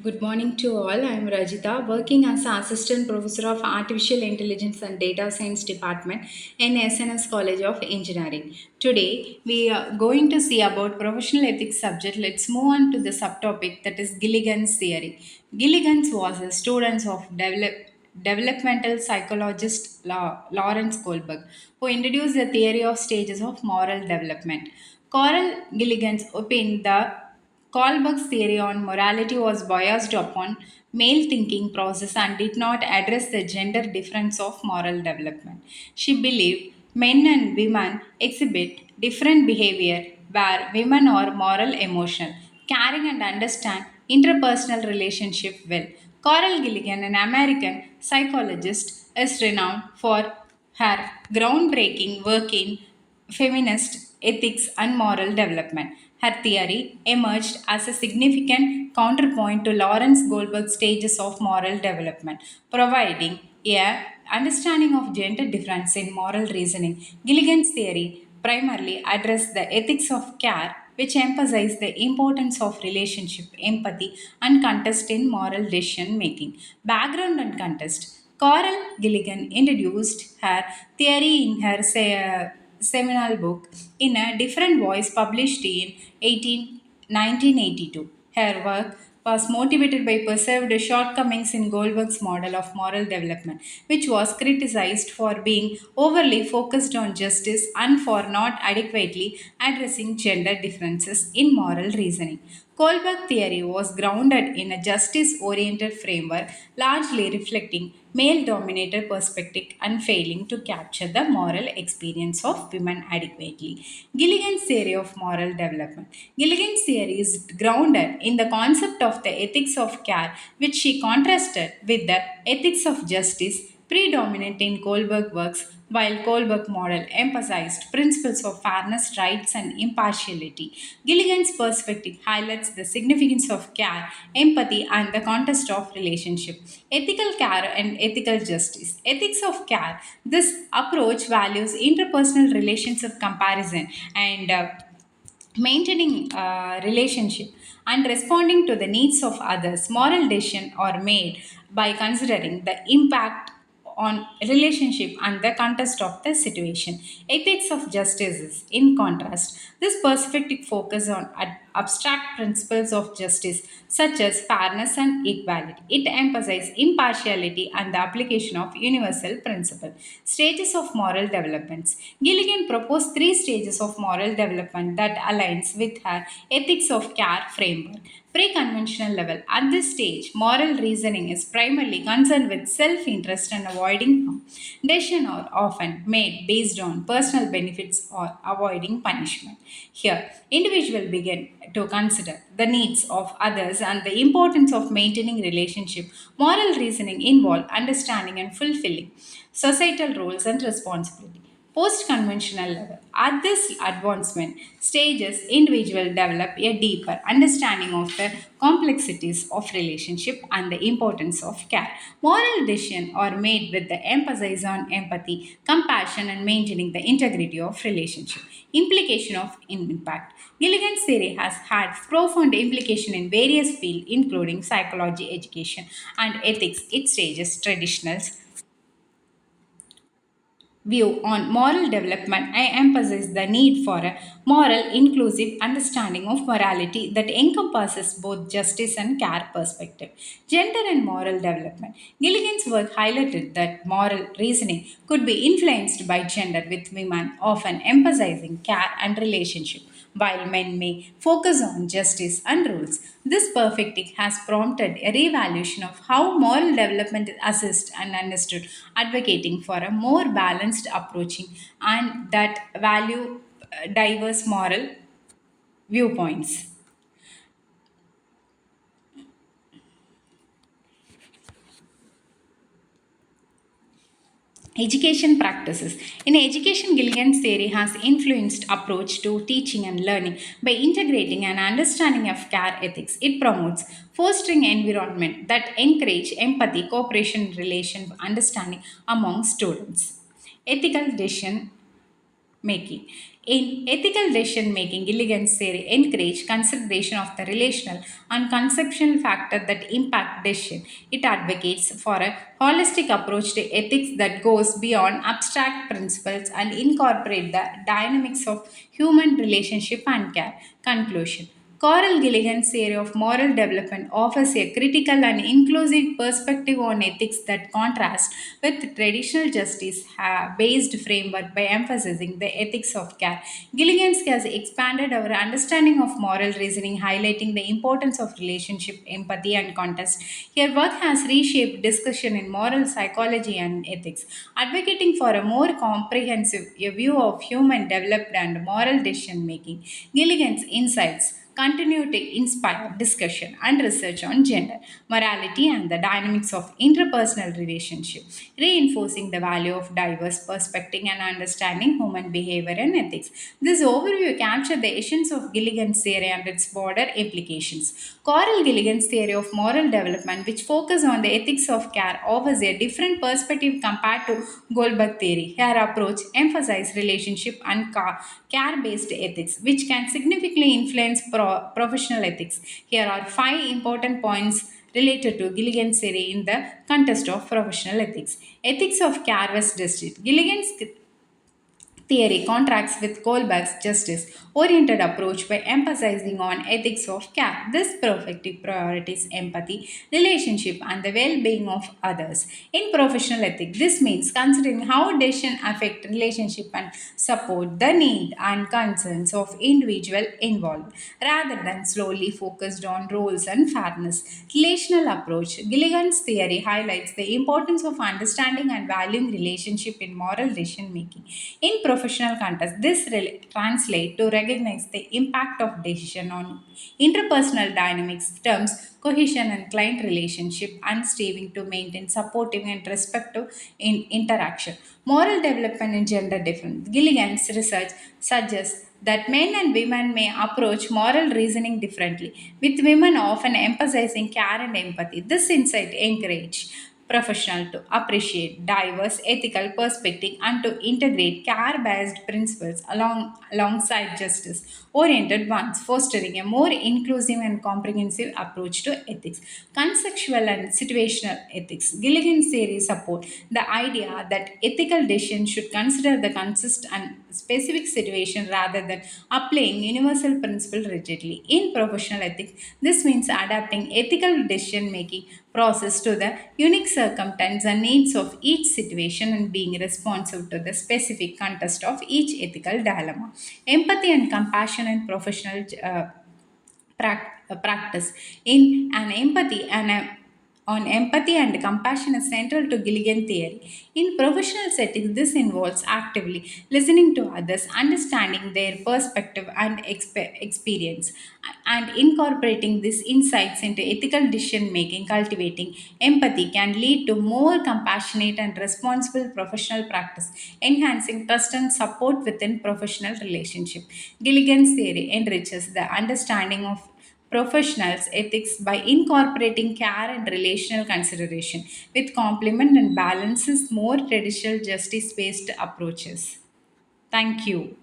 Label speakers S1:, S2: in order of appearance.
S1: Good morning to all. I am Rajitha, working as an Assistant Professor of Artificial Intelligence and Data Science Department in SNS College of Engineering. Today, we are going to see about professional ethics subject. Let's move on to the subtopic that is Gilligan's theory. Gilligan was a student of developmental psychologist Lawrence Kohlberg, who introduced the theory of stages of moral development. Coral Gilligan's opinion the Kohlberg's theory on morality was biased upon male thinking process and did not address the gender difference of moral development. She believed men and women exhibit different behavior where women are moral emotional, caring and understand interpersonal relationship well. Coral Gilligan, an American psychologist, is renowned for her groundbreaking work in feminist ethics and moral development. Her theory emerged as a significant counterpoint to Lawrence Goldberg's stages of moral development, providing a understanding of gender difference in moral reasoning. Gilligan's theory primarily addressed the ethics of care, which emphasized the importance of relationship, empathy, and context in moral decision making. Background and context. Coral Gilligan introduced her theory in her seminal book in a different voice published in 1982. Her work was motivated by perceived shortcomings in Goldberg's model of moral development, which was criticized for being overly focused on justice and for not adequately addressing gender differences in moral reasoning. Kohlberg theory was grounded in a justice oriented framework, largely reflecting male dominated perspective and failing to capture the moral experience of women adequately. Gilligan's theory of moral development. Gilligan's theory is grounded in the concept of the ethics of care, which she contrasted with the ethics of justice predominant in Kohlberg works, while Kohlberg model emphasized principles of fairness, rights, and impartiality. Gilligan's perspective highlights the significance of care, empathy, and the context of relationship. Ethical care and ethical justice. Ethics of care. This approach values interpersonal relations of comparison and maintaining relationship and responding to the needs of others. Moral decisions are made by considering the impact on relationship and the context of the situation. Ethics of justice is, in contrast, this perspective focus on abstract principles of justice such as fairness and equality. It emphasizes impartiality and the application of universal principle. Stages of moral developments. Gilligan proposed three stages of moral development that aligns with her ethics of care framework. Pre-conventional level. At this stage, moral reasoning is primarily concerned with self-interest and avoiding harm. Decisions are often made based on personal benefits or avoiding punishment. Here, individuals begin to consider the needs of others and the importance of maintaining relationship. Moral reasoning involve understanding and fulfilling societal roles and responsibility. Post conventional level. At this advancement stages, individuals develop a deeper understanding of the complexities of relationship and the importance of care. Moral decisions are made with the emphasis on empathy, compassion, and maintaining the integrity of relationship. Implication of impact. Gilligan's theory has had profound implication in various fields, including psychology, education, and ethics. It stages traditionals view on moral development, I emphasize the need for a moral, inclusive understanding of morality that encompasses both justice and care perspective. Gender and moral development. Gilligan's work highlighted that moral reasoning could be influenced by gender, with women often emphasizing care and relationship while men may focus on justice and rules. This perspective has prompted a reevaluation of how moral development is assessed and understood, advocating for a more balanced approaching and that value diverse moral viewpoints. Education practices. In education, Gilligan's theory has influenced approach to teaching and learning by integrating an understanding of care ethics. It promotes fostering environment that encourage empathy, cooperation, relation, understanding among students. Ethical decision making. In ethical decision making, Gilligan's theory encourages consideration of the relational and conceptual factor that impact decision. It advocates for a holistic approach to ethics that goes beyond abstract principles and incorporate the dynamics of human relationship and care. Conclusion. Coral Gilligan's theory of moral development offers a critical and inclusive perspective on ethics that contrasts with traditional justice based framework by emphasizing the ethics of care. Gilligan's has expanded our understanding of moral reasoning, highlighting the importance of relationship, empathy, and context. Her work has reshaped discussion in moral psychology and ethics, advocating for a more comprehensive view of human development and moral decision making. Gilligan's insights continue to inspire discussion and research on gender, morality, and the dynamics of interpersonal relationship, reinforcing the value of diverse perspective and understanding human behavior and ethics. This overview captured the essence of Gilligan's theory and its broader implications. Coral Gilligan's theory of moral development, which focuses on the ethics of care, offers a different perspective compared to Goldberg theory. Her approach emphasizes relationship and care-based ethics, which can significantly influence professional ethics. Here are five important points related to Gilligan's theory in the context of professional ethics. Ethics of care versus justice. Gilligan's theory contrasts with Kohlberg's justice-oriented approach by emphasizing on ethics of care. This perspective priorities empathy, relationship, and the well-being of others. In professional ethics, this means considering how decisions affect relationship and support the need and concerns of individual involved, rather than solely focused on roles and fairness. Relational approach. Gilligan's theory highlights the importance of understanding and valuing relationship in moral decision making. In professional context, this translates to recognize the impact of decision on interpersonal dynamics, terms, cohesion, and client relationship, and striving to maintain supportive and respectful interaction. Moral development and gender difference. Gilligan's research suggests that men and women may approach moral reasoning differently, with women often emphasizing care and empathy. This insight encourages professional to appreciate diverse ethical perspective and to integrate care-based principles alongside justice-oriented ones, fostering a more inclusive and comprehensive approach to ethics. Conceptual and situational ethics. Gilligan's theory support the idea that ethical decisions should consider the consist and specific situation rather than applying universal principle rigidly. In professional ethics, this means adapting ethical decision making process to the unique circumstances and needs of each situation and being responsive to the specific context of each ethical dilemma. Empathy and compassion in professional practice. In an empathy and on empathy and compassion is central to Gilligan theory. In professional settings, this involves actively listening to others, understanding their perspective and experience, and incorporating these insights into ethical decision making. Cultivating empathy can lead to more compassionate and responsible professional practice, enhancing trust and support within professional relationship. Gilligan's theory enriches the understanding of professionals ethics by incorporating care and relational consideration with complement and balances more traditional justice based approaches. Thank you.